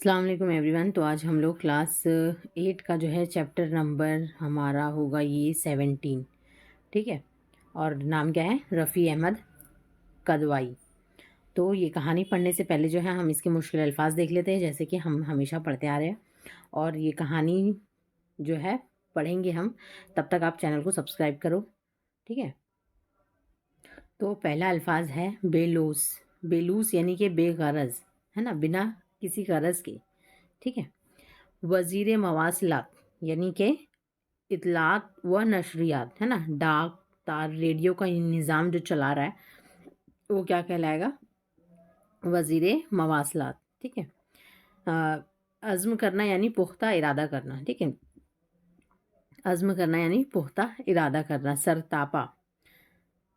अस्सलाम वालेकुम एवरीवन। तो आज हम लोग क्लास 8 का जो है चैप्टर नंबर हमारा होगा ये 17। ठीक है। और नाम क्या है? रफ़ी अहमद कदवाई। तो ये कहानी पढ़ने से पहले जो है हम इसके मुश्किल अल्फाज देख लेते हैं, जैसे कि हम हमेशा पढ़ते आ रहे हैं। और ये कहानी जो है पढ़ेंगे हम, तब तक आप चैनल को सब्सक्राइब करो। ठीक है। तो पहला अल्फाज है बेलूस। बेलूस यानी कि बेगरज, है ना, बिना किसी गरज के। ठीक है। वज़ीर मवासिलात यानी कि इत्तलात व नशरियात, है ना, डाक तार रेडियो का निज़ाम जो चला रहा है वो क्या कहलाएगा? वज़ीर मवासिलात। ठीक है। अज़्म करना यानी पुख्ता इरादा करना। ठीक है। अज़्म करना यानी पुख्ता इरादा करना। सरतापा,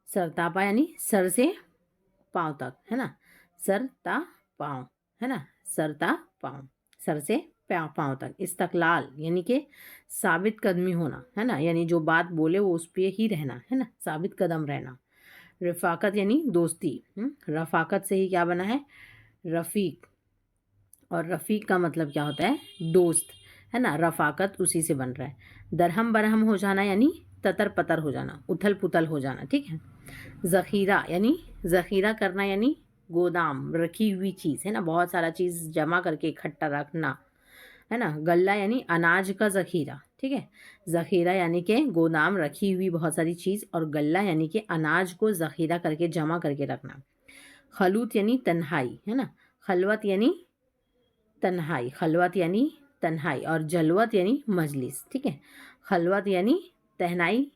सरतापा यानी सर से पाँव तक, है ना। सर ता पाँव, है ना, सर ता पाँव, सर से पाँव पाँव तक। इस्तकलाल यानी कि साबित कदमी होना, है ना, यानी जो बात बोले वो उस पे ही रहना, है ना, साबित कदम रहना। रफ़ाकत यानी दोस्ती। रफ़ाकत से ही क्या बना है? रफ़ीक। और रफ़ीक का मतलब क्या होता है? दोस्त, है ना। रफ़ाकत उसी से बन रहा है। दरहम बरहम हो जाना यानी ततर पतर हो जाना, उथल पुथल हो जाना। ठीक है। ज़ख़ीरा यानी ज़ख़ीरा करना यानी गोदाम, रखी हुई चीज़, है ना, बहुत सारा चीज़ जमा करके इकट्ठा रखना, है ना। गल्ला यानी अनाज का ज़ख़ीरा। ठीक है। ज़ख़ीरा यानी कि गोदाम, रखी हुई बहुत सारी चीज़, और गल्ला यानी कि अनाज को ज़ख़ीरा करके जमा करके रखना। खलूत यानी तन्हाई, है ना। खलवत यानी तन्हाई, खलवत यानी तन्हाई, और जलवत यानी मजलिस। ठीक है। खलवत यानी तन्हाई,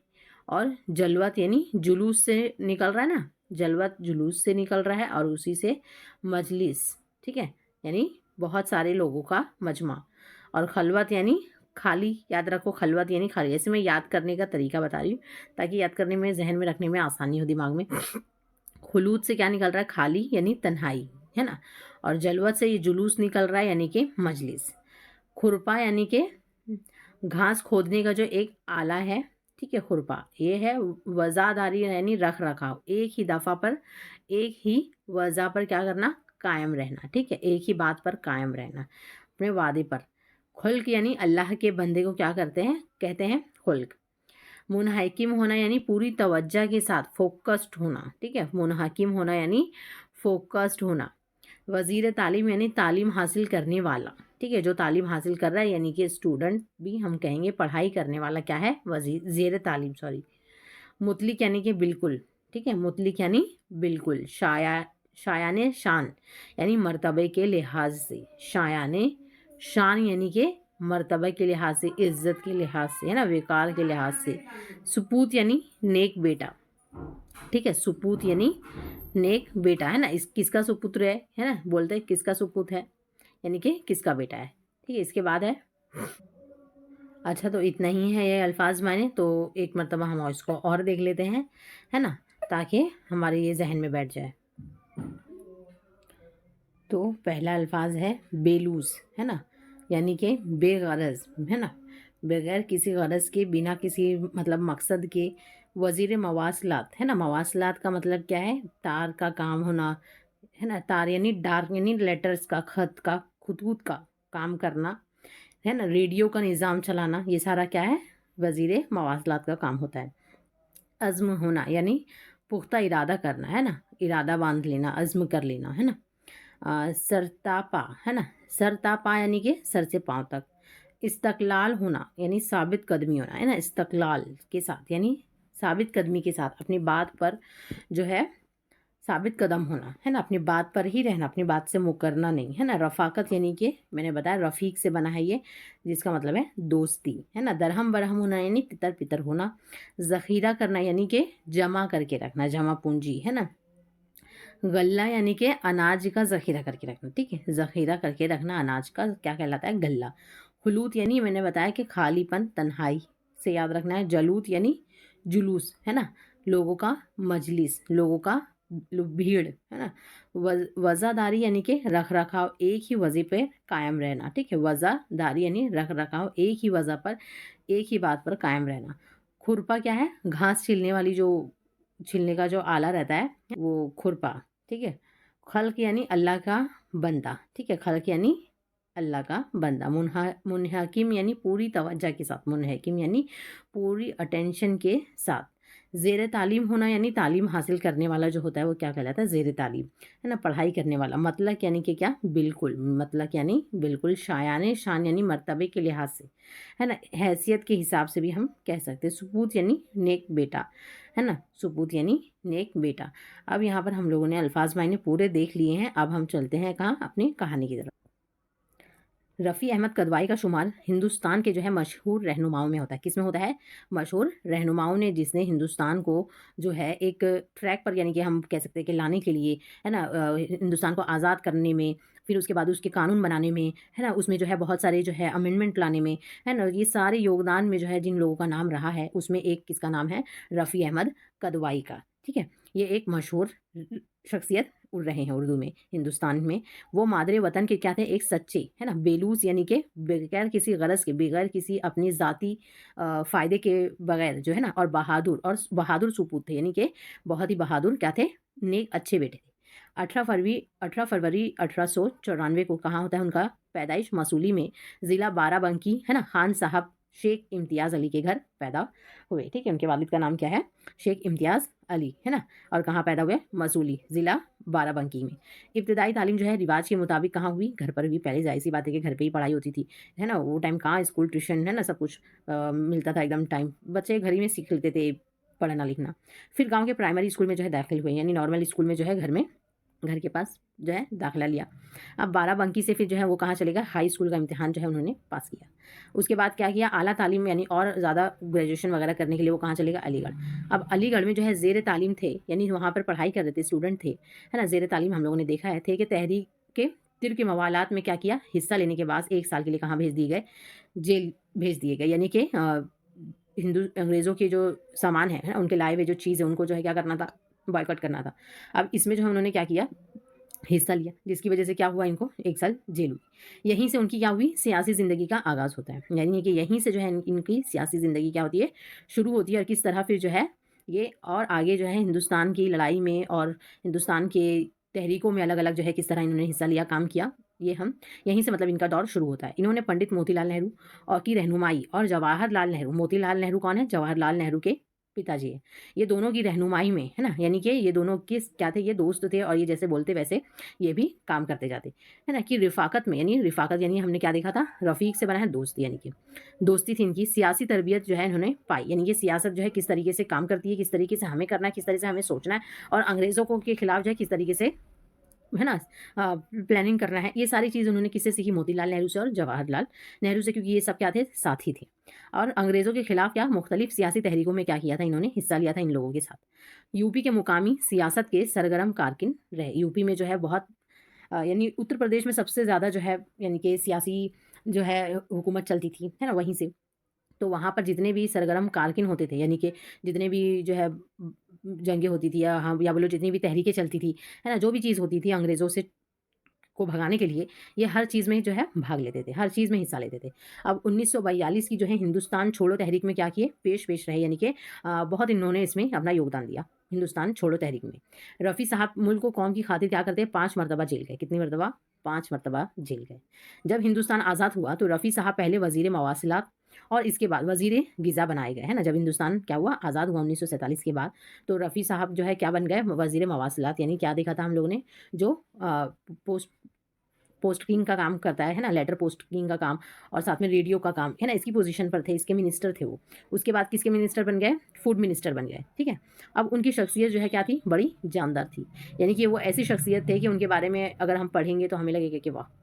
और जलवत यानी जुलूस से निकल रहा है ना, जलवत जुलूस से निकल रहा है, और उसी से मजलिस। ठीक है। यानी बहुत सारे लोगों का मजमा। और खलवत यानी खाली, याद रखो, खलवत यानी खाली। ऐसे मैं याद करने का तरीका बता रही हूँ ताकि याद करने में, जहन में रखने में आसानी हो दिमाग में। खुलूत से क्या निकल रहा है? खाली यानी तन्हाई, है ना। और जलवत से ये जुलूस निकल रहा है यानी कि मजलिस। खुरपा यानी कि घास खोदने का जो एक आला है। ठीक है। खुरपा ये है। वज़ादारी यानी रख रखाव, एक ही दफ़ा पर, एक ही वज़ा पर क्या करना? कायम रहना। ठीक है। एक ही बात पर कायम रहना, अपने वादे पर। खुल्क यानी अल्लाह के बंदे को क्या करते हैं? कहते हैं खुल्क। मुनहकिम होना यानी पूरी तवज्जो के साथ, फोकस्ड होना। ठीक है। मुनहकिम होना यानी फोकस्ड होना। वज़ीर तालीम यानी तालीम हासिल करने वाला। ठीक है। जो तालीम हासिल कर रहा है यानी कि स्टूडेंट भी हम कहेंगे, पढ़ाई करने वाला क्या है? वज़ीर, ज़ेर तालीम, सॉरी। मुतलिक यानी कि बिल्कुल। ठीक है। मुतलिक यानी बिल्कुल। शायाने शान यानी मर्तबे के लिहाज से। शायाने शान यानी कि मर्तबे के लिहाज से, इज्जत के लिहाज से, है ना, विकार के लिहाज से। सुपूत यानी नेक बेटा। ठीक है। सुपूत यानी नेक बेटा, है ना। इस किसका सुपुत्र है ना, बोलते हैं किसका सुपुत्र है, यानी कि किसका बेटा है। ठीक है। इसके बाद है, अच्छा, तो इतना ही है ये अल्फाज माने। तो एक मरतबा हम इसको और देख लेते हैं, है ना, ताकि हमारे ये जहन में बैठ जाए। तो पहला अल्फाज है बेलूस, है ना, यानी कि बेगरज, है ना, बगैर किसी गरज के, बिना किसी मतलब मकसद के। वज़ीर मवासलात, है ना। मवासलात का मतलब क्या है? तार का काम होना, है ना। तार यानी डार्क यानी लेटर्स का, खत का, खतूत का काम करना, है ना। रेडियो का निज़ाम चलाना, ये सारा क्या है? वज़ीर मवासलात का काम होता है। अज़्म होना यानी पुख्ता इरादा करना, है ना, इरादा बांध लेना, अज़्म कर लेना, है ना। सरतापा, है ना। सरतापा यानी कि सर से पाँव तक। इस्तकलाल होना यानी साबित कदमी होना, है ना। इस्तकलाल के साथ यानी साबित कदमी के साथ, अपनी बात पर जो है साबित कदम होना, है ना, अपनी बात पर ही रहना, अपनी बात से मुकरना नहीं, है ना। रफ़ाकत यानी कि मैंने बताया रफ़ीक से बना है ये, जिसका मतलब है दोस्ती, है ना। दरहम बरहम होना यानी तितर पितर होना। ज़ख़ीरा करना यानी कि जमा करके रखना, जमा पूंजी, है ना। गल्ला यानी कि अनाज का ज़ख़ीरा करके रखना। ठीक है। ज़ख़ीरा करके रखना अनाज का क्या कहलाता है? गल्ला। खुलूत यानी मैंने बताया कि खालीपन, तन्हाई से याद रखना है। जलूत यानी जुलूस, है ना, लोगों का मजलिस, लोगों का भीड़, है ना। वज़ादारी यानी कि रख रखाव, एक ही वज़े पे कायम रहना। ठीक है। वज़ादारी यानी रख रखाव, एक ही वज़ा पर, एक ही बात पर कायम रहना। खुरपा क्या है? घास छीलने वाली जो, छीलने का जो आला रहता है वो खुरपा। ठीक है। खल्क यानी अल्लाह का बंदा। ठीक है। खल्क यानी अल्लाह का बंदा। मुनहकिम यानी पूरी तवज्जो के साथ, मुनहकिम यानी पूरी अटेंशन के साथ। ज़ेर तालीम होना यानी तालीम हासिल करने वाला जो होता है वो क्या कहलाता है, ज़ेर तालीम, है ना, पढ़ाई करने वाला। मतलक यानी कि क्या, बिल्कुल, मतलक यानी बिल्कुल। शायान शान यानी मर्तबे के लिहाज से, है ना, हैसियत के हिसाब से भी हम कह सकते हैं। सुपूत यानी नेक बेटा, है ना, सुपूत यानी नेक बेटा। अब यहाँ पर हम लोगों ने अल्फाज मायने पूरे देख लिए हैं। अब हम चलते हैं कहाँ, अपनी कहानी की तरफ। रफ़ी अहमद कदवाई का शुमार हिंदुस्तान के जो है मशहूर रहनुमाओं में होता है। किसमें होता है, मशहूर रहनुमाओं ने, जिसने हिंदुस्तान को जो है एक ट्रैक पर, यानी कि हम कह सकते हैं कि लाने के लिए, है ना, हिंदुस्तान को आज़ाद करने में, फिर उसके बाद उसके कानून बनाने में, है ना, उसमें जो है बहुत सारे जो है अमेंडमेंट लाने में, है ना, ये सारे योगदान में जो है जिन लोगों का नाम रहा है, उसमें एक किसका नाम है, रफ़ी अहमद कदवाई का। ठीक है, ये एक मशहूर शख्सियत उड़ रहे हैं उर्दू में, हिंदुस्तान में। वो मादरे वतन के क्या थे, एक सच्चे, है ना, बेलूस यानी कि बगैर किसी गरज के, बगैर किसी अपनी ज़ाती फ़ायदे के बगैर जो है ना, और बहादुर सुपूत थे, यानी कि बहुत ही बहादुर क्या थे, नेक अच्छे बेटे थे। 18 फरवरी 1894 को कहाँ होता है उनका पैदाइश, मसूली में, ज़िला बाराबंकी, है ना, खान साहब शेख इम्तियाज़ अली के घर पैदा हुए। ठीक है, उनके वालिद का नाम क्या है, शेख इम्तियाज़ अली, है ना, और कहाँ पैदा हुए, मसूली, ज़िला बाराबंकी में। इब्तदाई तालीम जो है रिवाज के मुताबिक कहाँ हुई, घर पर भी। पहले ज़ाहिर सी बात है कि घर पे ही पढ़ाई होती थी, है ना, वो टाइम कहाँ स्कूल ट्यूशन, है ना, सब कुछ मिलता था एकदम टाइम, बच्चे घर ही में सीख लेते थे पढ़ना लिखना। फिर गांव के प्राइमरी स्कूल में जो है दाखिल हुए, यानी नॉर्मल स्कूल में जो है घर के पास जो है दाखिला लिया। अब बाराबंकी से फिर जो है वो कहाँ चले गए, हाई स्कूल का इम्तिहान जो है उन्होंने पास किया। उसके बाद क्या किया, आला तालीम यानी और ज़्यादा ग्रेजुएशन वगैरह करने के लिए वो कहाँ चले गए, अलीगढ़। अब अलीगढ़ में जो है ज़ेर तालीम थे, यानी वहाँ पर पढ़ाई कर रहे थे, स्टूडेंट थे, है ना, ज़ेर तालीम हम लोगों ने देखा है, थे कि तहरीक के तिर के मवालात में क्या किया, हिस्सा लेने के बाद 1 साल के लिए कहाँ भेज दिए गए, जेल भेज दिए गए। यानी कि हिंदू अंग्रेज़ों के जो सामान है ना, उनके लाए हुए जो चीज़ है, उनको जो है क्या करना था, बॉयकॉट करना था। अब इसमें जो है उन्होंने क्या किया, हिस्सा लिया, जिसकी वजह से क्या हुआ, इनको 1 साल जेल हुई। यहीं से उनकी क्या हुई, सियासी ज़िंदगी का आगाज़ होता है, यानी कि यहीं से जो है इनकी सियासी ज़िंदगी क्या होती है, शुरू होती है। और किस तरह फिर जो है ये और आगे जो है हिंदुस्तान की लड़ाई में और हिंदुस्तान के तहरीकों में अलग अलग जो है किस तरह इन्होंने हिस्सा लिया, काम किया, ये हम यहीं से मतलब इनका दौर शुरू होता है। इन्होंने पंडित मोतीलाल नेहरू और की रहनुमाई, और जवाहरलाल नेहरू, मोतीलाल नेहरू कौन है, जवाहरलाल नेहरू के पिताजी है, ये दोनों की रहनुमाई में, है ना, यानी कि ये दोनों किस क्या थे, ये दोस्त थे, और ये जैसे बोलते वैसे ये भी काम करते जाते, है ना, कि रिफ़ाकत में, यानी रिफ़ाकत यानी हमने क्या देखा था, रफ़ीक से बना है दोस्त, यानी कि दोस्ती थी इनकी। सियासी तरबियत जो है इन्होंने पाई, यानी कि सियासत जो है किस तरीके से काम करती है, किस तरीके से हमें करना है, किस तरीके से हमें सोचना है, और अंग्रेज़ों को के खिलाफ जो है किस तरीके से, है ना, प्लानिंग करना है, ये सारी चीज़ उन्होंने किससे सीखी, मोतीलाल नेहरू से और जवाहरलाल नेहरू से, क्योंकि ये सब क्या थे, साथी थे। और अंग्रेज़ों के खिलाफ क्या मुख्तलिफ सियासी तहरीकों में क्या किया था, इन्होंने हिस्सा लिया था इन लोगों के साथ। यूपी के मुकामी सियासत के सरगर्म कारकिन रहे। यूपी में जो है बहुत यानी उत्तर प्रदेश में सबसे ज़्यादा जो है, यानी कि सियासी जो है हुकूमत चलती थी, है ना, वहीं से। तो वहाँ पर जितने भी सरगर्म कारकिन होते थे, यानी कि जितने भी जो है जंगें होती थी, या हाँ या बोलो जितनी भी तहरीकें चलती थी, है ना, जो भी चीज़ होती थी अंग्रेज़ों से को भगाने के लिए, ये हर चीज़ में जो है भाग लेते थे, हर चीज़ में हिस्सा लेते थे। अब 1942 की जो है हिंदुस्तान छोड़ो तहरीक में क्या किए, पेश रहे, यानी कि बहुत इन्होंने इसमें अपना योगदान दिया, हिंदुस्तान छोड़ो तहरीक में। रफ़ी साहब मुल्क को कौम की खातिर क्या करते हैं, 5 मरतबा जेल गए। कितनी मरतबा, 5 मरतबा जेल गए। जब हिंदुस्तान आज़ाद हुआ तो रफ़ी साहब पहले वज़ीर मवासिलात और इसके बाद वज़ीर ग़िज़ा बनाए गए, है ना। जब हिंदुस्तान क्या हुआ, आज़ाद हुआ 1947 के बाद, तो रफ़ी साहब जो है क्या बन गए, वज़ीर मवासिलात, यानी क्या देखा था हम लोगों ने, जो पोस्ट पोस्टिंग का काम करता है ना, लेटर पोस्टिंग का काम, और साथ में रेडियो का काम, है ना, इसकी पोजीशन पर थे, इसके मिनिस्टर थे वो। उसके बाद किसके मिनिस्टर बन गए, फूड मिनिस्टर बन गए। ठीक है, अब उनकी शख्सियत जो है क्या थी, बड़ी जानदार थी, यानी कि वो ऐसी शख्सियत थे कि उनके बारे में अगर हम पढ़ेंगे तो हमें लगेगा कि वाह,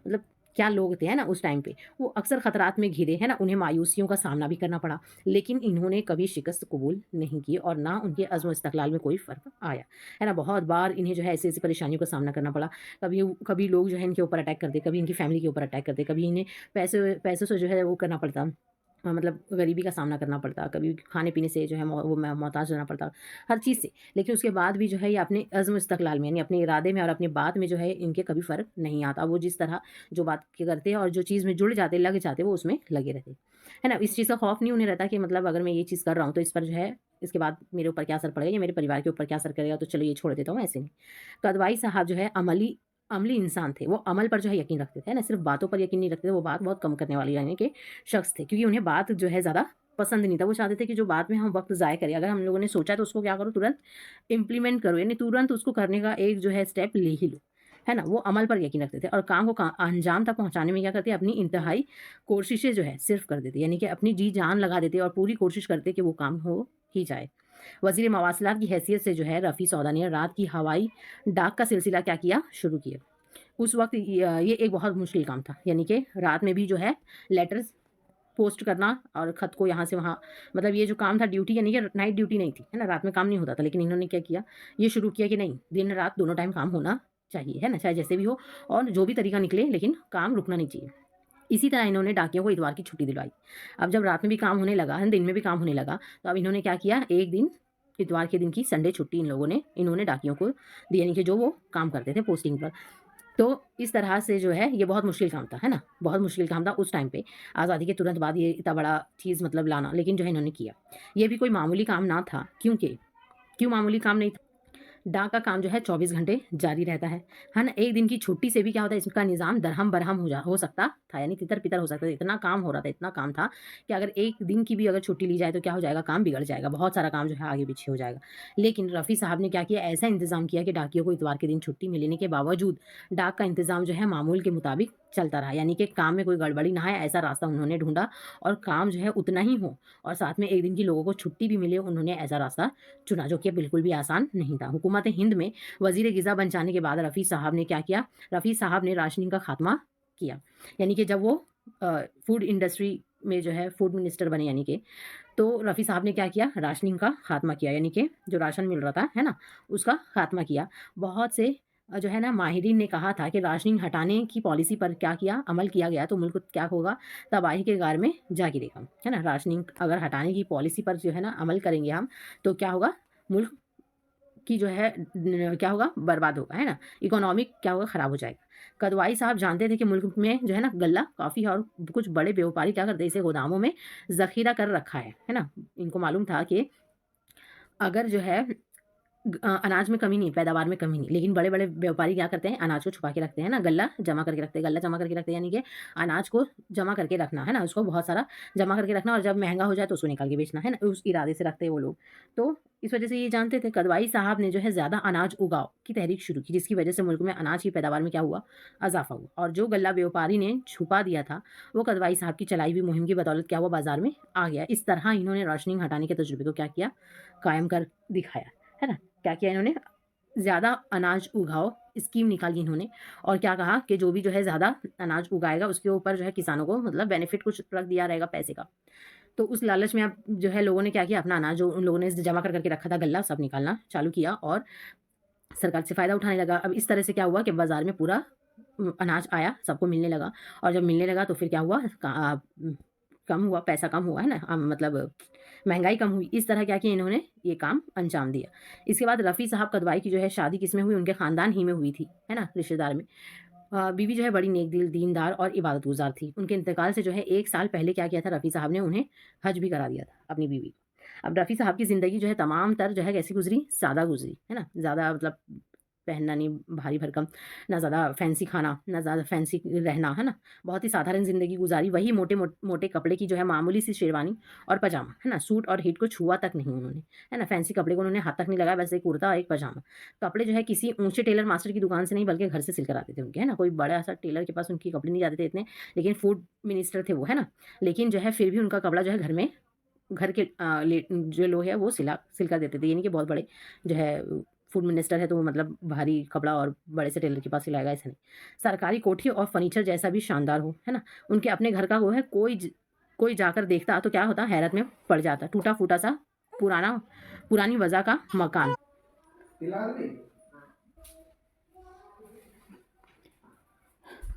मतलब क्या लोग थे, है ना, उस टाइम पे। वो अक्सर खतरात में घिरे, है ना, उन्हें मायूसियों का सामना भी करना पड़ा, लेकिन इन्होंने कभी शिकस्त कबूल नहीं की, और ना उनके अज़्म इस्तक़लाल में कोई फ़र्क आया, है ना। बहुत बार इन्हें जो है ऐसी-ऐसी परेशानियों का सामना करना पड़ा। कभी लोग जो है इनके ऊपर अटैक करते, कभी इनकी फैमिली के ऊपर अटैक करते, कभी इन्हें पैसों से जो है वो करना पड़ता, मतलब गरीबी का सामना करना पड़ता, कभी खाने-पीने से जो है मोहताज रहना पड़ता, हर चीज़ से। लेकिन उसके बाद भी जो है ये अपने अज़्म इस्तक़लाल में, यानी अपने इरादे में और अपनी बात में जो है इनके कभी फ़र्क नहीं आता। वो जिस तरह जो बात करते हैं और जो चीज़ में जुड़ जाते, लग जाते, वो उसमें लगे रहते, है ना। इस चीज़ का खौफ़ नहीं उन्हें रहता कि मतलब अगर मैं ये चीज़ कर रहा हूँ तो इस पर जो है इसके बाद मेरे ऊपर क्या असर पड़ेगा या मेरे परिवार के ऊपर क्या असर करेगा, तो चलो ये छोड़ देता हूँ, ऐसे नहीं। कदवाई साहब जो है अमली इंसान थे, वो अमल पर जो है यकीन रखते थे, है ना, सिर्फ बातों पर यकीन नहीं रखते थे, वो बात बहुत कम करने वाले यानी कि शख्स थे, क्योंकि उन्हें बात जो है ज़्यादा पसंद नहीं था। वो चाहते थे कि जो बात में हम वक्त ज़ाय करें, अगर हम लोगों ने सोचा तो उसको क्या करो, तुरंत इम्प्लीमेंट करो, यानी तुरंत उसको करने का एक जो है स्टेप ले ही लो, है ना। वो अमल पर यकीन रखते थे और काम को अंजाम तक पहुंचाने में क्या करते, अपनी इंतहाई कोशिशें जो है सिर्फ कर देते, यानी कि अपनी जी जान लगा देते और पूरी कोशिश करते कि वो काम हो ही जाए। वज़ीर मवासिलात की हैसियत से जो है रफ़ी सौदा ने रात की हवाई डाक का सिलसिला क्या किया, शुरू किया। उस वक़्त ये एक बहुत मुश्किल काम था, यानी कि रात में भी जो है लेटर्स पोस्ट करना और ख़त को यहाँ से वहाँ, मतलब ये जो काम था ड्यूटी, यानी कि नाइट ड्यूटी नहीं थी, है ना, रात में काम नहीं होता था। लेकिन इन्होंने क्या किया, ये शुरू किया कि नहीं, दिन-रात दोनों टाइम काम होना चाहिए, है ना, चाहे जैसे भी हो और जो भी तरीका निकले, लेकिन काम रुकना नहीं चाहिए। इसी तरह इन्होंने डाकियों को इतवार की छुट्टी दिलवाई। अब जब रात में भी काम होने लगा, दिन में भी काम होने लगा, तो अब इन्होंने क्या किया, एक दिन इतवार के दिन की संडे छुट्टी इन्होंने डाकियों को दी, यानी कि जो वो काम करते थे पोस्टिंग पर। तो इस तरह से जो है ये बहुत मुश्किल काम था, है ना? बहुत मुश्किल काम था उस टाइम पे, आज़ादी के तुरंत बाद ये इतना बड़ा चीज़ मतलब लाना, लेकिन जो है इन्होंने किया। ये भी कोई मामूली काम ना था, क्यों मामूली काम नहीं था? डाक का काम जो है 24 घंटे जारी रहता है ना? एक दिन की छुट्टी से भी क्या होता है, इसका निज़ाम दरहम-बरहम हो सकता था, यानी तितर-बितर हो सकता था। इतना काम हो रहा था, इतना काम था कि अगर एक दिन की भी अगर छुट्टी ली जाए तो क्या हो जाएगा, काम बिगड़ जाएगा, बहुत सारा काम जो है आगे-पीछे हो जाएगा। लेकिन रफ़ी साहब ने क्या किया, ऐसा इंतज़ाम किया कि डाकियों को इतवार के दिन छुट्टी मिलने के बावजूद डाक का इंतज़ाम जो है मामूल के मुताबिक चलता रहा, यानी कि काम में कोई गड़बड़ी ना आए, ऐसा रास्ता उन्होंने ढूँढा और काम जो है उतना ही हो और साथ में एक दिन की लोगों को छुट्टी भी मिले, उन्होंने ऐसा रास्ता चुना, जो कि बिल्कुल भी आसान नहीं था। हुकूमत हिंद में वज़ीर ग़िज़ा बन जाने के बाद रफ़ी साहब ने क्या किया, रफ़ी साहब ने राशनिंग का ख़ात्मा किया। यानी कि जब वो फूड इंडस्ट्री में जो है फूड मिनिस्टर बने, यानी कि तो रफ़ी साहब ने क्या किया, राशनिंग का ख़ात्मा किया, यानी कि जो राशन मिल रहा था, है ना, उसका ख़ात्मा किया। बहुत से जो है ना माहिरीन ने कहा था कि राशनिंग हटाने की पॉलिसी पर क्या किया, अमल किया गया तो मुल्क क्या होगा, तबाही के गार में जा गिरेगा, है ना। राशनिंग अगर हटाने की पॉलिसी पर जो है ना अमल करेंगे हम, तो क्या होगा, मुल्क की जो है क्या होगा, बर्बाद होगा, है ना, इकोनॉमिक क्या होगा, ख़राब हो जाएगा। कदवाई साहब जानते थे कि मुल्क में जो है ना गल्ला, कॉफ़ी और कुछ बड़े व्यापारी क्या करते हैं, इसे गोदामों में ज़ख़ीरा कर रखा है ना। इनको मालूम था कि अगर जो है अनाज में कमी नहीं, पैदावार में कमी नहीं, लेकिन बड़े-बड़े व्यापारी क्या करते हैं, अनाज को छुपा के रखते हैं ना, गल्ला जमा करके रखते हैं, गल्ला जमा करके रखते हैं, यानी कि अनाज को जमा करके रखना, है ना, उसको बहुत सारा जमा करके रखना और जब महँगा हो जाए तो उसको निकाल के बेचना, है ना, उस इरादे से रखते हैं वो लोग। तो इस वजह से ये जानते थे, कदवाई साहब ने जो है ज़्यादा अनाज उगाओ की तहरीक शुरू की, जिसकी वजह से मुल्क में अनाज की पैदावार में क्या हुआ, इज़ाफ़ा हुआ और जो गल्ला व्यापारी ने छुपा दिया था, वो कदवाई साहब की चलाई हुई मुहिम की बदौलत क्या हुआ, बाज़ार में आ गया। इस तरह इन्होंने राशनिंग हटाने के तजुर्बे को क्या किया, कायम कर दिखाया, है ना। क्या किया इन्होंने, ज़्यादा अनाज उगाओ स्कीम निकाली इन्होंने और क्या कहा कि जो भी जो है ज़्यादा अनाज उगाएगा उसके ऊपर जो है किसानों को मतलब बेनिफिट कुछ रख दिया रहेगा पैसे का। तो उस लालच में अब जो है लोगों ने क्या किया, अपना अनाज जो उन लोगों ने जमा कर के रखा था गल्ला, सब निकालना चालू किया और सरकार से फ़ायदा उठाने लगा। अब इस तरह से क्या हुआ कि बाज़ार में पूरा अनाज आया, सबको मिलने लगा और जब मिलने लगा तो फिर क्या हुआ, कम हुआ, पैसा कम हुआ, है ना, मतलब महँगाई कम हुई। इस तरह क्या किया इन्होंने, ये काम अंजाम दिया। इसके बाद रफ़ी साहब कदवाई की जो है शादी किसमें हुई, उनके ख़ानदान ही में हुई थी, है ना, रिश्तेदार में। बीवी जो है बड़ी नेक दिल, दीनदार और इबादतगुज़ार थी। उनके इंतकाल से जो है 1 साल पहले क्या किया था, रफ़ी साहब ने उन्हें हज भी करा दिया था अपनी बीवी को। अब रफ़ी साहब की ज़िंदगी जो है तमाम तर जो है कैसी गुज़री, सादा गुज़री, है ना, ज़्यादा मतलब पहनना नहीं भारी भरकम, ना ज़्यादा फैंसी खाना, ना ज़्यादा फैंसी रहना, है ना, बहुत ही साधारण ज़िंदगी गुज़ारी। वही मोटे कपड़े की जो है मामूली सी शेरवानी और पजामा, है ना, सूट और हिट को छुआ तक नहीं उन्होंने, है ना, फैंसी कपड़े को उन्होंने हाथ तक नहीं लगाया, बस एक कुर्ता और एक पजामा। कपड़े जो है किसी ऊँचे टेलर मास्टर की दुकान से नहीं बल्कि घर से सिलकर आते थे उनके, है ना, कोई बड़ा-सा टेलर के पास उनके कपड़े नहीं जाते थे इतने, लेकिन फूड मिनिस्टर थे वो, है ना, लेकिन जो है फिर भी उनका कपड़ा जो है घर में घर के जो लोग हैं वो सिल कर देते थे, यानी कि बहुत बड़े जो है फूड मिनिस्टर है तो वो मतलब भारी कपड़ा और बड़े से टेलर के पास सिलाएगा, ऐसा नहीं। सरकारी कोठी और फर्नीचर जैसा भी शानदार हो, है ना, उनके अपने घर का वो है, कोई जाकर देखता तो क्या होता, हैरत में पड़ जाता। टूटा-फूटा सा पुरानी वज़ा का मकान।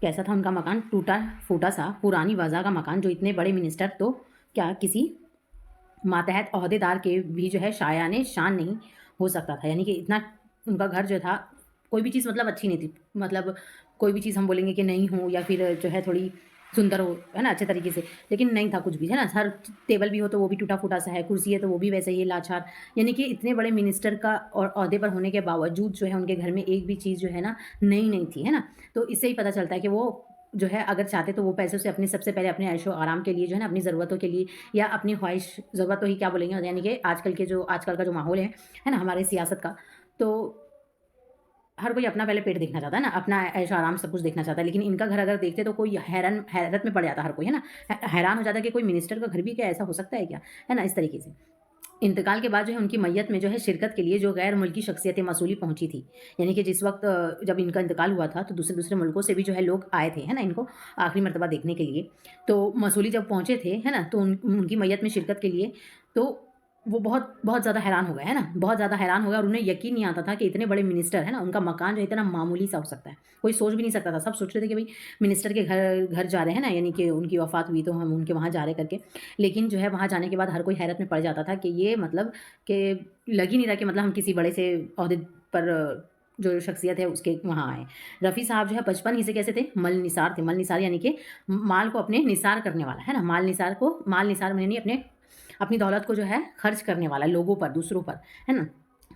कैसा था उनका मकान, टूटा-फूटा सा पुरानी वज़ा का मकान, जो इतने बड़े मिनिस्टर तो क्या किसी मातहत ओहदेदार के भी जो है शायाने शान नहीं हो सकता था, यानी कि इतना उनका घर जो था, कोई भी चीज़ मतलब अच्छी नहीं थी, मतलब कोई भी चीज़ हम बोलेंगे कि नहीं हो या फिर जो है थोड़ी सुंदर हो, है ना, अच्छे तरीके से, लेकिन नहीं था कुछ भी, है ना। हर टेबल भी हो तो वो भी टूटा-फूटा सा है, कुर्सी है तो वो भी वैसे ही लाचार। यानी कि इतने बड़े मिनिस्टर का और ओहदे पर होने के बावजूद जो है उनके घर में एक भी चीज़ जो है ना नई नहीं थी, है ना। तो इससे ही पता चलता है कि वो जो है अगर चाहते तो वो पैसों से अपने सबसे पहले अपने ऐशो-आराम के लिए जो है ना अपनी ज़रूरतों के लिए या अपनी ख्वाहिश ज़रूरत तो ही क्या बोलेंगे, यानी कि आजकल का जो माहौल है ना, हमारे सियासत का, तो हर कोई अपना पहले पेट देखना चाहता है ना, अपना ऐशो-आराम सब कुछ देखना चाहता है। लेकिन इनका घर अगर देखते तो कोई हैरत में पड़ जाता हर कोई, है ना। हैरान हो जाता है कि कोई मिनिस्टर का घर भी क्या ऐसा हो सकता है क्या? है ना, इस तरीके से। इंतकाल के बाद जो है उनकी मैयत में जो है शिरकत के लिए जो गैर मुल्की शख्सियतें मसूली पहुँची थी। यानी कि जिस वक़्त जब इनका इंतकाल हुआ था तो दूसरे-दूसरे मुल्कों से भी जो है लोग आए थे, है ना, इनको आखिरी मर्तबा देखने के लिए। तो मसूली जब पहुँचे थे, है ना, तो उनकी मैयत में शिरकत के लिए, तो वो बहुत बहुत ज़्यादा हैरान हो गए, है ना, बहुत ज़्यादा हैरान हो गए और उन्हें यकीन नहीं आता था कि इतने बड़े मिनिस्टर, है ना, उनका मकान जो है इतना मामूली सा हो सकता है। कोई सोच भी नहीं सकता था। सब सोच रहे थे कि भई मिनिस्टर के घर घर जा रहे हैं ना, यानी कि उनकी वफ़ात हुई तो हम उनके वहाँ जा रहे करके। लेकिन जो है वहाँ जाने के बाद हर कोई हैरत में पड़ जाता था कि ये मतलब कि लग ही नहीं रहा कि मतलब हम किसी बड़े से ओहदे पर जो शख्सियत है उसके वहाँ आए। रफ़ी साहब जो है बचपन ही से कैसे थे? मलनिसार थे। मलनिसार यानी कि माल को अपने निसार करने वाला, है ना? माल निसार यानी अपनी दौलत को जो है खर्च करने वाला लोगों पर, दूसरों पर, है ना?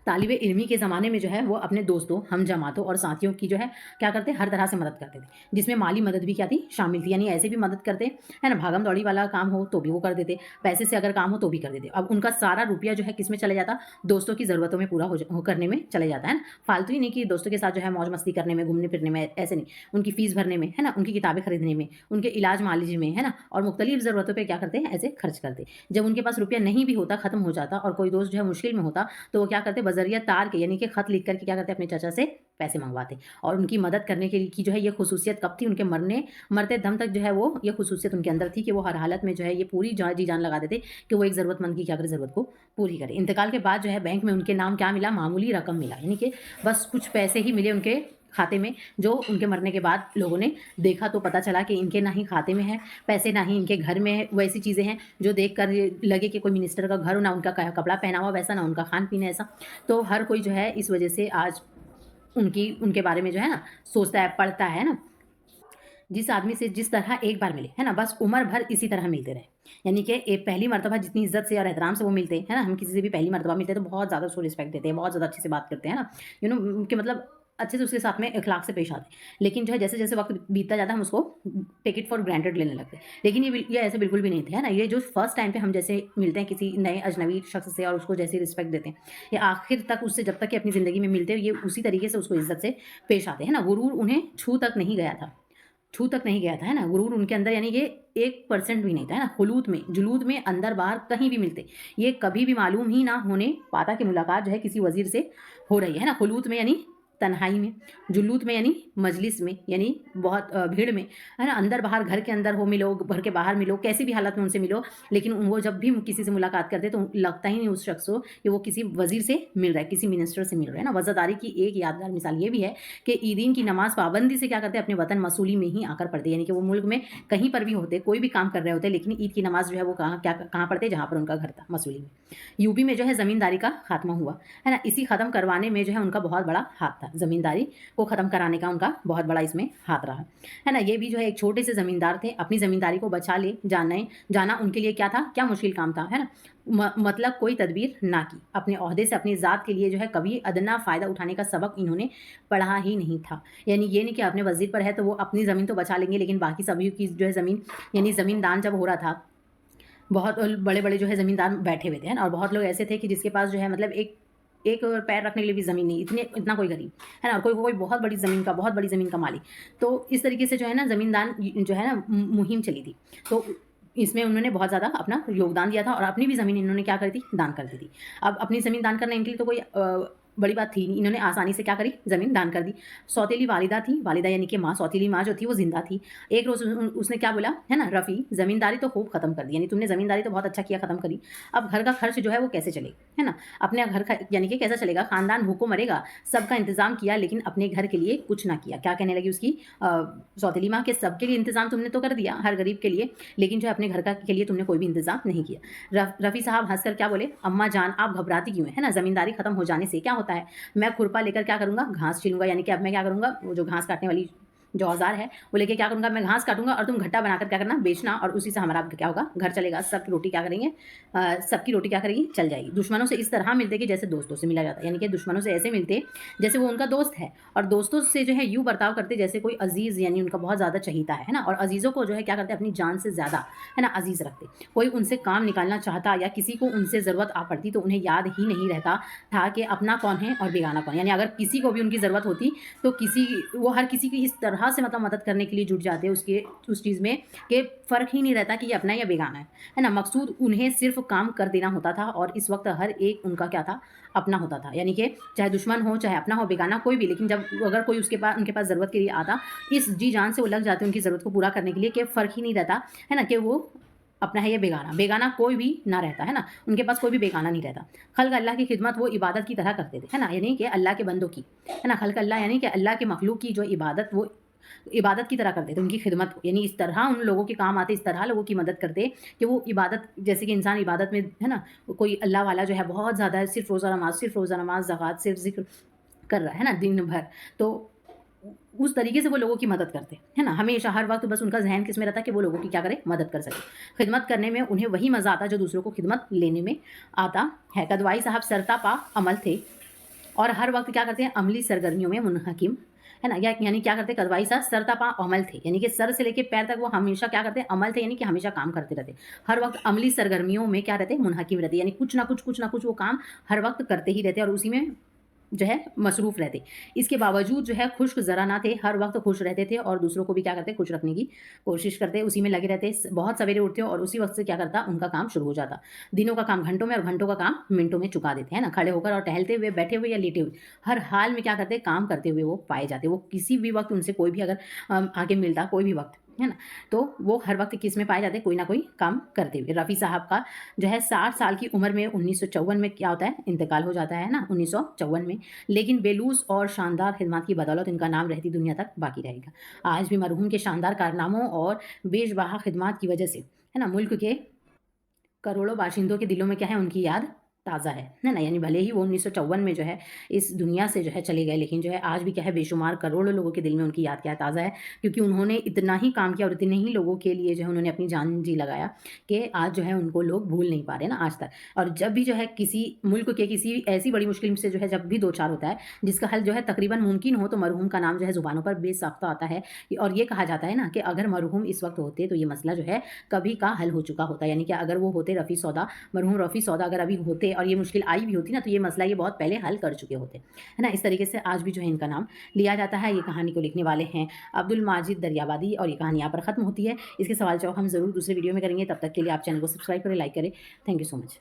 तालिबे इल्मी के ज़माने में जो है वो अपने दोस्तों, हम-जमातों और साथियों की जो है क्या करते हर तरह से मदद करते थे। जिसमें माली मदद भी क्या थी? शामिल थी। यानी ऐसे भी मदद करते, है ना? भागम-दौड़ी वाला काम हो तो भी वो कर देते, पैसे से अगर काम हो तो भी कर देते। अब उनका सारा रुपया जो है किसमें चले जाता? दोस्तों की ज़रूरतों में पूरा हो करने में चले जाता, है ना? फालतू ही नहीं कि दोस्तों के साथ जो है मौज-मस्ती करने में, घूमने-फिरने में, ऐसे नहीं। उनकी फ़ीस भरने में, है ना? उनकी किताबें खरीदने में, उनके इलाज मालिज में, है ना? और मुख्तलिफ ज़रूरतों पे क्या करते हैं? ऐसे खर्च करते। जब उनके पास रुपया नहीं भी होता, ख़त्म हो जाता और कोई दोस्त जो है मुश्किल में होता, तो वो क्या करते बज़रिया तार के यानी कि ख़त लिख कर के क्या करते अपने चाचा से पैसे मँगवाते और उनकी मदद करने के लिए की जो है ये ख़ुसूसियत कब थी उनके मरते दम तक जो है वो ये ख़ुसूसियत उनके अंदर थी कि वो हर हालत में जो है ये पूरी जी-जान लगा देते कि वो एक ज़रूरतमंद की क्या करे ज़रूरत को पूरी करे। इंतकाल के बाद जो है बैंक में उनके नाम क्या मिला मामूली रकम मिला यानी कि बस कुछ पैसे ही मिले उनके खाते में जो उनके मरने के बाद लोगों ने देखा तो पता चला कि इनके ना ही खाते में है पैसे, ना ही इनके घर में है। वो ऐसी चीज़ें हैं जो देख कर लगे कि कोई मिनिस्टर का घर हो, ना उनका कपड़ा पहनावा वैसा, ना उनका खान-पीन ऐसा। तो हर कोई जो है इस वज़ह से आज उनके बारे में जो है ना सोचता है, पढ़ता है ना। जिस आदमी से जिस तरह एक बार मिले, है ना? बस उम्र भर इसी तरह मिलते रहे। यानी कि पहली मर्तबा जितनी इज़्ज़त से और एहतराम से वो मिलते, हैं ना? हम किसी से भी पहली मर्तबा मिलते हैं तो बहुत ज़्यादा उसको रिस्पेक्ट देते हैं, बहुत ज़्यादा अच्छे से बात करते हैं, है ना? कि मतलब अच्छे से उसके साथ में इखलाक से पेश आते हैं। लेकिन जो है जैसे-जैसे वक़्त बीतता जाता है हम उसको टेक इट फॉर ग्रांटेड लेने लगते हैं। लेकिन ये ऐसे बिल्कुल भी नहीं थे, है ना? ये जो फर्स्ट टाइम पे हम जैसे मिलते हैं किसी नए अजनबी शख़्स से और उसको जैसे रिस्पेक्ट देते हैं, या आखिर तक उससे जब तक कि अपनी ज़िंदगी में मिलते हैं, ये उसी तरीके से उसको इज़्ज़त से पेश आते हैं, है ना? गुरूर उन्हें छू तक नहीं गया था, है ना? गुरूर उनके अंदर यानी कि 1% भी नहीं था, है ना? जुलूद में अंदर-बाहर कहीं भी मिलते। ये कभी भी मालूम ही ना होने पाता कि मुलाकात जो है किसी वज़ीर से हो रही है ना? खुलूत में यानी तन्हाई में, जुलूत में यानी मजलिस में, यानी बहुत भीड़ में, है ना? अंदर-बाहर घर के अंदर हो मिलो, घर के बाहर मिलो, कैसी भी हालत में उनसे मिलो, लेकिन वो जब भी किसी से मुलाकात करते तो लगता ही नहीं उस शख़्स को कि वो किसी वज़ीर से मिल रहा है, किसी मिनिस्टर से मिल रहा है ना? वज़ादारी की एक यादगार मिसाल ये भी है कि ईदीन की नमाज़ पाबंदी से क्या करते हैं अपने वतन मसूली में ही आकर पढ़ते, यानी कि वो मुल्क में कहीं पर भी होते, कोई भी काम कर रहे होते, लेकिन ईद की नमाज़ जो है वो कहाँ पढ़ते? जहाँ पर उनका घर था, मसूली में। यूपी में जो है ज़मींदारी का खात्मा हुआ, है ना? इसी ख़त्म करवाने में जो है उनका बहुत बड़ा हाथ था। ज़मींदारी को ख़त्म कराने का उनका बहुत बड़ा इसमें हाथ रहा, है ना? ये भी जो है एक छोटे से ज़मींदार थे, अपनी ज़मींदारी को बचा ले जाना उनके लिए क्या था? क्या मुश्किल काम था, है ना? मतलब कोई तदबीर ना की। अपने ओहदे से अपनी ज़ात के लिए जो है कभी अदना फ़ायदा उठाने का सबक इन्होंने पढ़ा ही नहीं था। यानी ये नहीं कि अपने वज़ीर पर है तो वो अपनी ज़मीन तो बचा लेंगे, लेकिन बाकी सभी की जो है ज़मीन, यानी ज़मीन दान जब हो रहा था, बहुत बड़े-बड़े जो है ज़मींदार बैठे हुए थे, है ना? और बहुत लोग ऐसे थे कि जिसके पास जो है मतलब एक एक पैर रखने के लिए भी ज़मीन नहीं, इतना कोई गरीब, है ना? और कोई कोई बहुत बड़ी ज़मीन का मालिक। तो इस तरीके से जो है ना ज़मींदान जो है ना मुहिम चली थी। तो इसमें उन्होंने बहुत ज़्यादा अपना योगदान दिया था और अपनी भी ज़मीन इन्होंने क्या करी थी? दान कर दी थी। अब अपनी ज़मीन दान करना इनके लिए तो कोई बड़ी बात थी नहीं। इन्होंने आसानी से क्या करी? ज़मीन दान कर दी। सौतेली वालिदा थी, वालिदा यानी कि माँ, सौतेली माँ जो थी वो ज़िंदा थी। एक रोज़ उसने क्या बोला, है ना? रफ़ी, ज़मींदारी तो खूब ख़त्म कर दी, यानी तुमने ज़मींदारी तो बहुत अच्छा किया ख़त्म करी। अब घर का खर्च जो है वो कैसे चलेगा, है ना? अपने घर का यानी कि कैसा चलेगा? ख़ानदान भूखों मरेगा, सबका इंतज़ाम किया लेकिन अपने घर के लिए कुछ ना किया। क्या कहने लगी उसकी सौतेली माँ के सबके लिए इंतज़ाम तुमने तो कर दिया, हर गरीब के लिए, लेकिन जो है अपने घर का के लिए तुमने कोई भी इंतज़ाम नहीं किया। रफ़ी साहब हँसकर क्या बोले, अम्मा जान आप घबराती क्यों हैं, है ना? ज़मींदारी ख़त्म हो जाने से क्या होता है? मैं खुरपा लेकर क्या करूँगा? घास छीलूँगा, यानी कि अब मैं क्या करूँगा? वो जो घास काटने वाली जो औजार है वो लेके क्या करूँगा, मैं घास काटूंगा और तुम घट्टा बनाकर क्या करना, बेचना, और उसी से हमारा क्या होगा, घर चलेगा, सबकी रोटी क्या करेंगे, सबकी रोटी क्या करेगी, चल जाएगी। दुश्मनों से इस तरह मिलते कि जैसे दोस्तों से मिला जाता है, यानी कि दुश्मनों से ऐसे मिलते जैसे वो उनका दोस्त है, और दोस्तों से जो है यूँ बर्ताव करते जैसे कोई अजीज़ यानी उनका बहुत ज़्यादा चहीता है ना, और अजीज़ों को जो है क्या करते हैं, अपनी जान से ज़्यादा है ना अजीज़ रखते। कोई उनसे काम निकालना चाहता या किसी को उनसे ज़रूरत आ पड़ती तो उन्हें याद ही नहीं रहता था कि अपना कौन है और बेगाना कौन, यानी अगर किसी को भी उनकी ज़रूरत होती तो वो हर किसी की इस तरह से मतलब मदद करने के लिए जुट जाते उसके उस चीज़ में कि फ़र्क ही नहीं रहता कि ये अपना है या बेगाना है ना। मकसूद उन्हें सिर्फ काम कर देना होता था, और इस वक्त हर एक उनका क्या था, अपना होता था, यानी कि चाहे दुश्मन हो, चाहे अपना हो, बेगाना कोई भी, लेकिन जब अगर कोई उनके पास ज़रूरत के लिए आता, इस जी जान से वो लग जाते उनकी ज़रूरत को पूरा करने के लिए कि फ़र्क ही नहीं रहता है ना कि वो अपना है या बेगाना। बेगाना कोई भी ना रहता है ना, उनके पास कोई भी बेगाना नहीं रहता। खल्क अल्लाह की खिदमत वो इबादत की तरह करते थे, है ना, यानी कि अल्लाह के बंदों की, है ना, खल्क अल्लाह यानी कि अल्लाह के मखलूक की जो इबादत, वो इबादत की तरह करते थे, उनकी खिदमत, यानी इस तरह उन लोगों के काम आते, इस तरह लोगों की मदद करते कि वो इबादत, जैसे कि इंसान इबादत में है ना, कोई अल्लाह वाला जो है बहुत ज़्यादा सिर्फ रोज़ा नमाज, ज़कात, सिर्फ ज़िक्र कर रहा है ना दिन भर, तो उस तरीके से वो लोगों की मदद करते है ना। हमेशा हर वक्त बस उनका ज़हन किस में रहता है कि वो लोगों की क्या करे, मदद कर सके। खिदमत करने में उन्हें वही मज़ा आता जो दूसरों को खिदमत लेने में आता है। कदवाई साहब सरतापा अमल थे और हर वक्त क्या करते हैं, अमली सरगर्मियों में मुनहकिम, है ना, यानी क्या करते, कदवाई साहब सरतापा अमल थे, यानी कि सर से लेके पैर तक वो हमेशा क्या करते, अमल थे, यानी कि हमेशा काम करते रहते, हर वक्त अमली सरगर्मियों में क्या रहते, मुनहकिम रहते, यानी कुछ ना कुछ वो काम हर वक्त करते ही रहते और उसी में जो है मसरूफ़ रहते। इसके बावजूद जो है खुश्क ज़रा ना थे, हर वक्त खुश रहते थे और दूसरों को भी क्या करते, खुश रखने की कोशिश करते, उसी में लगे रहते। बहुत सवेरे उठते और उसी वक्त से क्या करता, उनका काम शुरू हो जाता। दिनों का काम घंटों में और घंटों का काम मिनटों में चुका देते, है ना। खड़े होकर और टहलते हुए, बैठे हुए या लेटे हुए, हर हाल में क्या करते, काम करते हुए वो पाए जाते। वो किसी भी वक्त उनसे कोई भी अगर आगे मिलता, कोई भी वक्त, है ना, तो वो हर वक्त किस में पाए जाते, कोई ना कोई काम करते हुए। रफ़ी साहब का जो है 60 साल की उम्र में 1954 में क्या होता है, इंतकाल हो जाता है ना, 1954 में। लेकिन बेलूस और शानदार खिदमत की बदौलत इनका नाम रहती दुनिया तक बाकी रहेगा। आज भी मरहूम के शानदार कारनामों और बेशबहा खिदमत की वजह से, है ना, मुल्क के करोड़ों बाशिंदों के दिलों में क्या है, उनकी याद ताज़ा है ना। यानी भले ही वो 1954 में जो है इस दुनिया से जो है चले गए, लेकिन जो है आज भी क्या है, बेशुमार करोड़ों लोगों के दिल में उनकी याद क्या ताज़ा है, क्योंकि उन्होंने इतना ही काम किया और इतने ही लोगों के लिए जो है उन्होंने अपनी जान जी लगाया कि आज जो है उनको लोग भूल नहीं पा रहे ना आज तक। और जब भी जो है किसी मुल्क के किसी ऐसी बड़ी मुश्किल से जो है जब भी दो चार होता है जिसका हल जो है तकरीबन मुमकिन हो, तो मरहूम का नाम जो है ज़ुबानों पर बेसाख्ता आता है। और ये कहा जाता है ना कि अगर मरहूम इस वक्त होते तो ये मसला जो है कभी का हल हो चुका होता, यानी कि अगर वो होते रफ़ी सौदा, मरहूम रफ़ी सौदा अगर अभी होते और ये मुश्किल आई भी होती ना, तो ये मसला ये बहुत पहले हल कर चुके होते, है ना। इस तरीके से आज भी जो है इनका नाम लिया जाता है। ये कहानी को लिखने वाले हैं अब्दुल माजिद दरियाबादी और ये कहानी यहाँ पर ख़त्म होती है। इसके सवाल जवाब हम ज़रूर दूसरे वीडियो में करेंगे। तब तक के लिए आप चैनल को सब्सक्राइब करें, लाइक करें। Thank you so much.